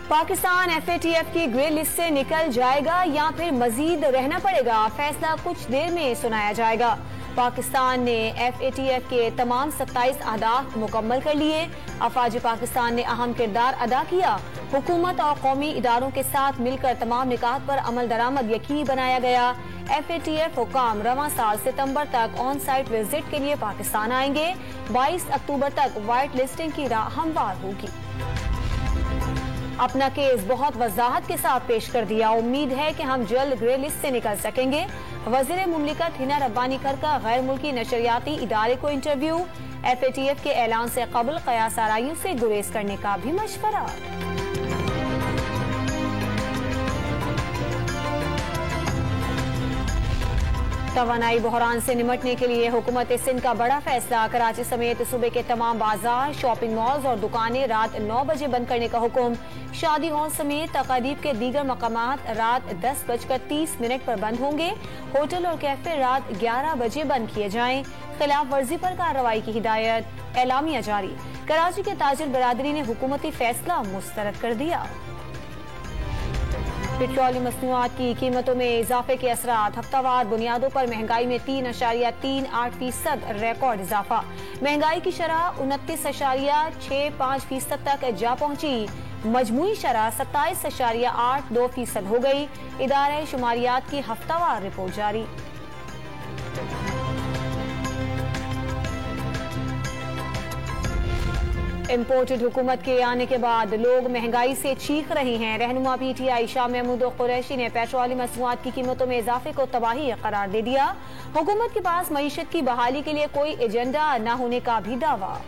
Pakistan FATF की grey list से निकल जाएगा या फिर मजीद रहना पड़ेगा, फैसला कुछ देर में सुनाया जाएगा। पाकिस्तान ने FATF के तमाम 27 अहदाफ मुकम्मल कर लिए। अफवाज पाकिस्तान ने अहम किरदार अदा किया। हुकूमत और कौमी इदारों के साथ मिलकर तमाम निकात पर अमल दरामद यकीनी बनाया गया। FATF हुकाम रवां साल सितंबर तक ऑन साइट विजिट के लिए पाकिस्तान आएंगे। 22 अक्टूबर तक वाइट लिस्टिंग की राह हमवार होगी। अपना केस बहुत वजाहत के साथ पेश कर दिया। उम्मीद है कि हम जल्द ग्रे लिस्ट से निकल सकेंगे। वज़ीर मुमलिकत हिना रब्बानी कर का गैर मुल्की नशरियाती इदारे को इंटरव्यू। FATF के ऐलान से कबल कयास आराइयों से गुरेज करने का भी मशवरा। तवानाई बहरान से निमटने के लिए हुकूमत सिंध का बड़ा फैसला। कराची समेत सूबे के तमाम बाजार, शॉपिंग मॉल्स और दुकानें रात 9 बजे बंद करने का हुक्म। शादी हॉल समेत तकारीब के दीगर मकामात रात 10:30 पर बंद होंगे। होटल और कैफे रात 11 बजे बंद किए जाएं। खिलाफ वर्जी पर कार्रवाई की हिदायत। एलामिया जारी। कराची के ताजिर बरादरी ने हुकूमती फैसला मुस्तरद कर दिया। पेट्रोलियम मसनूआत की कीमतों में इजाफे के असरात। हफ्तावार बुनियादों पर महंगाई में 3.38% रिकॉर्ड इजाफा। महंगाई की शरह 29.65% तक जा पहुंची। मजमूई शरह 27.82% हो गई। इदारे शुमारियात की हफ्तावार रिपोर्ट जारी। इम्पोर्टेड हुकूमत के आने के बाद लोग महंगाई से चीख रहे हैं। रहनुमा PTI शाह महमूद कुरैशी ने पेट्रोलियम मसनूआत की कीमतों में इजाफे को तबाही करार दे दिया। हुकूमत के पास मईशत की बहाली के लिए कोई एजेंडा न होने का भी दावा।